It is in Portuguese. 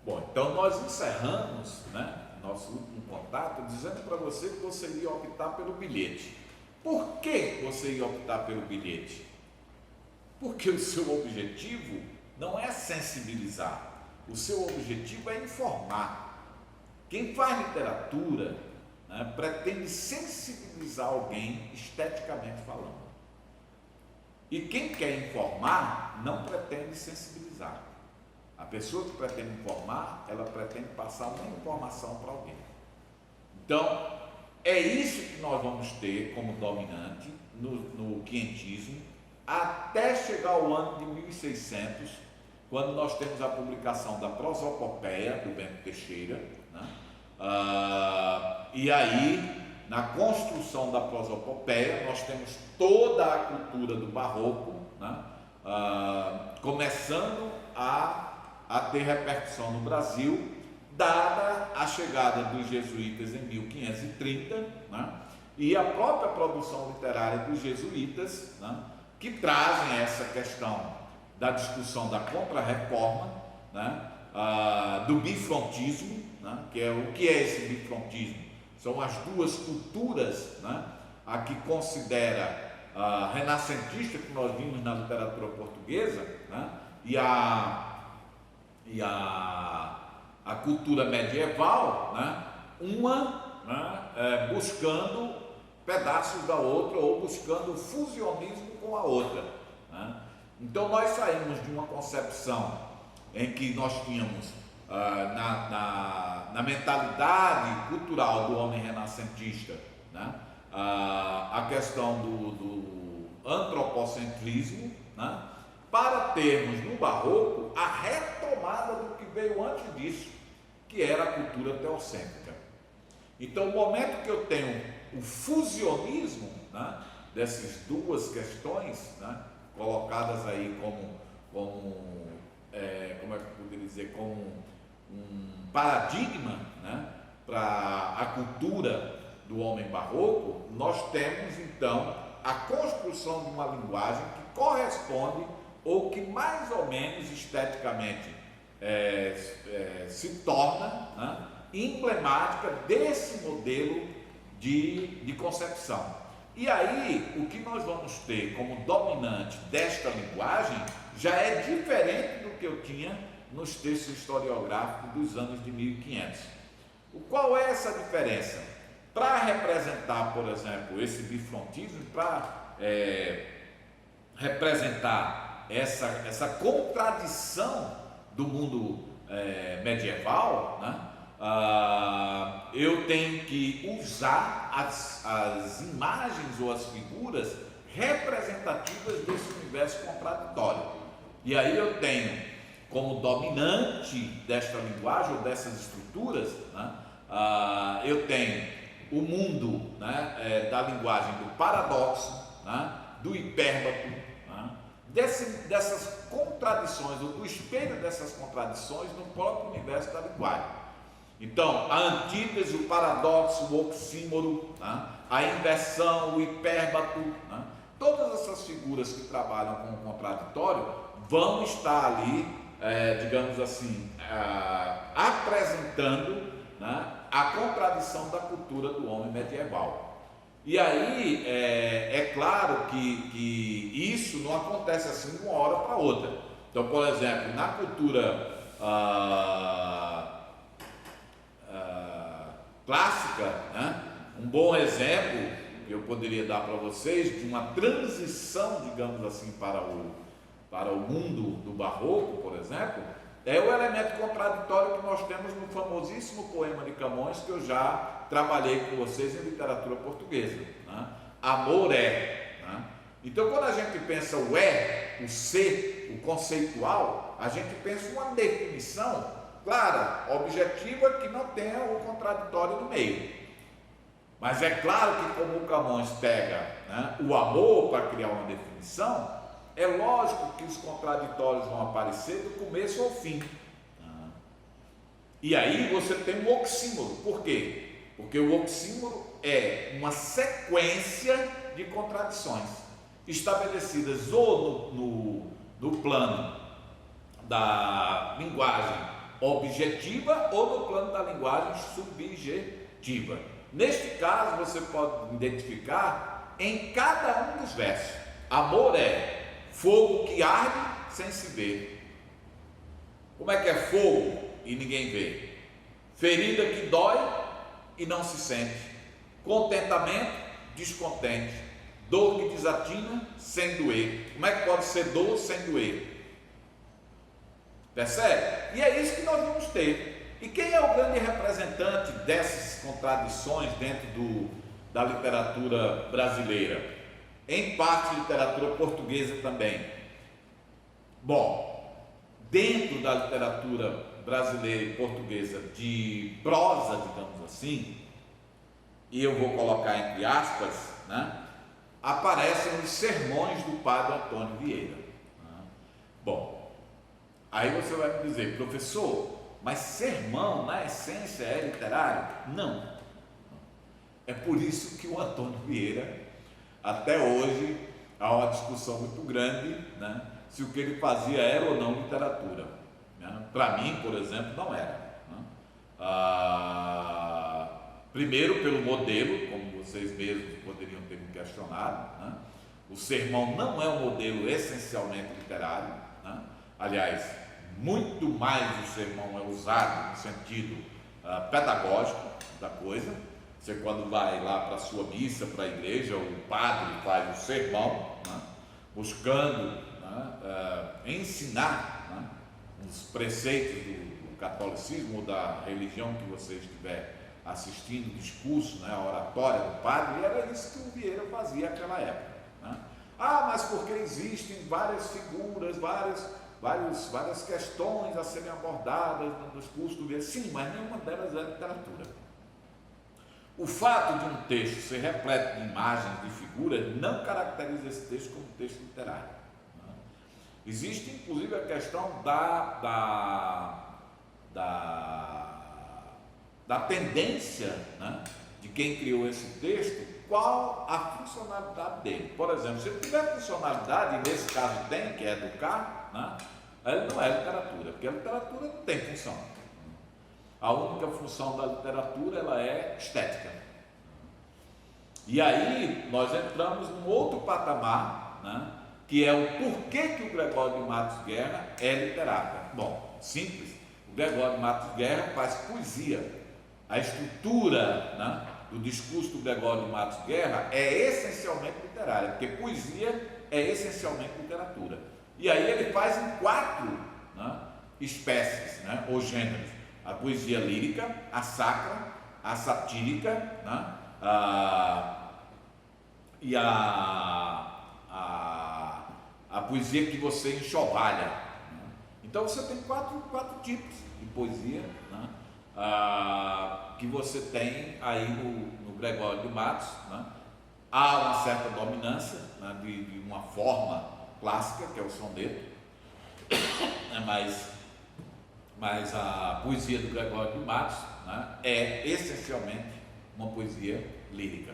Bom, então nós encerramos, né, nosso último contato dizendo para você que você iria optar pelo bilhete. Por que você ia optar pelo bilhete? Porque o seu objetivo não é sensibilizar, o seu objetivo é informar. Quem faz literatura, né, pretende sensibilizar alguém esteticamente falando. E quem quer informar não pretende sensibilizar. A pessoa que pretende informar, ela pretende passar uma informação para alguém. Então, é isso que nós vamos ter como dominante no quinhentismo, até chegar ao ano de 1600, quando nós temos a publicação da Prosopopeia, do Bento Teixeira, né? E aí, na construção da Prosopopeia, nós temos toda a cultura do barroco, né? Começando a ter repercussão no Brasil, dada a chegada dos jesuítas em 1530, né? E a própria produção literária dos jesuítas, né? Que trazem essa questão da discussão da contra-reforma, né? Do bifrontismo, né? O que é esse bifrontismo? São as duas culturas, né? A que considera renascentista, que nós vimos na literatura portuguesa, né? E a cultura medieval, né? Uma, né? Buscando pedaços da outra ou buscando fusionismo com a outra, né? Então nós saímos de uma concepção em que nós tínhamos na mentalidade cultural do homem renascentista, né? A questão do antropocentrismo, né? Para termos no barroco a retomada do que veio antes disso, que era a cultura teocêntrica. Então, o momento que eu tenho o fusionismo, né, dessas duas questões, né, colocadas aí como é que eu poderia dizer, como um paradigma, né, para a cultura do homem barroco, nós temos então a construção de uma linguagem que corresponde ou que mais ou menos esteticamente se torna, né, emblemática desse modelo de concepção. E aí, o que nós vamos ter como dominante desta linguagem já é diferente do que eu tinha nos textos historiográficos dos anos de 1500. Qual é essa diferença? Para representar, por exemplo, esse bifrontismo, para representar essa contradição do mundo medieval, né? Eu tenho que usar as imagens ou as figuras representativas desse universo contraditório. E aí eu tenho como dominante desta linguagem ou dessas estruturas, né? Eu tenho o mundo, né, da linguagem do paradoxo, né, do hipérbato, né, dessas contradições, ou do espelho dessas contradições no próprio universo da linguagem. Então, a antítese, o paradoxo, o oxímoro, né, a inversão, o hipérbato, né, todas essas figuras que trabalham com o contraditório vão estar ali, digamos assim, apresentando, né, a contradição da cultura do homem medieval. E aí, é claro que isso não acontece assim de uma hora para outra. Então, por exemplo, na cultura clássica, né, um bom exemplo que eu poderia dar para vocês de uma transição, digamos assim, para o mundo do barroco, por exemplo, é o elemento contraditório que nós temos no famosíssimo poema de Camões, que eu já trabalhei com vocês em literatura portuguesa, né? Amor é, né? Então, quando a gente pensa o o ser, o conceitual, a gente pensa uma definição clara, objetiva, que não tenha o contraditório no meio. Mas é claro que, como o Camões pega, né, o amor para criar uma definição, é lógico que os contraditórios vão aparecer do começo ao fim. E aí você tem o oxímoro. Por quê? Porque o oxímoro é uma sequência de contradições estabelecidas ou no plano da linguagem objetiva ou no plano da linguagem subjetiva. Neste caso, você pode identificar em cada um dos versos. Amor é fogo que arde sem se ver. Como é que é fogo e ninguém vê? Ferida que dói e não se sente. Contentamento, descontente. Dor que desatina sem doer. Como é que pode ser dor sem doer? Percebe? E é isso que nós vamos ter. E quem é o grande representante dessas contradições dentro da literatura brasileira? Em parte literatura portuguesa também. Bom, dentro da literatura brasileira e portuguesa de prosa, digamos assim, e eu vou colocar entre aspas, né, aparecem os sermões do padre Antônio Vieira. Bom, aí você vai me dizer, professor, mas sermão na essência é literário? Não. É por isso que o Antônio Vieira, até hoje, há uma discussão muito grande, né, se o que ele fazia era ou não literatura. Né? Para mim, por exemplo, não era. Né? Primeiro pelo modelo, como vocês mesmos poderiam ter me questionado, né? O sermão não é um modelo essencialmente literário, né? Aliás, muito mais o sermão é usado no sentido pedagógico da coisa. Você, quando vai lá para a sua missa, para a igreja, o padre faz o sermão, né? Buscando, né, ensinar, né, os preceitos do catolicismo ou da religião que você estiver assistindo o discurso, né, a oratória do padre. E era isso que o Vieira fazia naquela época, né? Mas porque existem várias figuras, várias questões a serem abordadas no discurso do Vieira. Sim, mas nenhuma delas é literatura. O fato de um texto ser repleto de imagens, de figuras, não caracteriza esse texto como texto literário, né? Existe inclusive a questão da tendência, né, de quem criou esse texto, qual a funcionalidade dele. Por exemplo, se ele tiver funcionalidade, e nesse caso tem, que é educar, né, ele não é literatura, porque a literatura não tem função. A única função da literatura, ela é estética. E aí nós entramos num outro patamar, né, que é o porquê que o Gregório de Matos Guerra é literata. Bom, simples. O Gregório de Matos Guerra faz poesia. A estrutura, né, do discurso do Gregório de Matos Guerra é essencialmente literária, porque poesia é essencialmente literatura. E aí ele faz em 4, né, espécies, né, ou gêneros: a poesia lírica, a sacra, a satírica, né, e a poesia que você enxovalha, né? Então você tem quatro tipos de poesia, né, que você tem aí no Gregório de Matos, né? Há uma certa dominância, né, de uma forma clássica, que é o soneto, mas a poesia do Gregório de Matos, né, é essencialmente uma poesia lírica.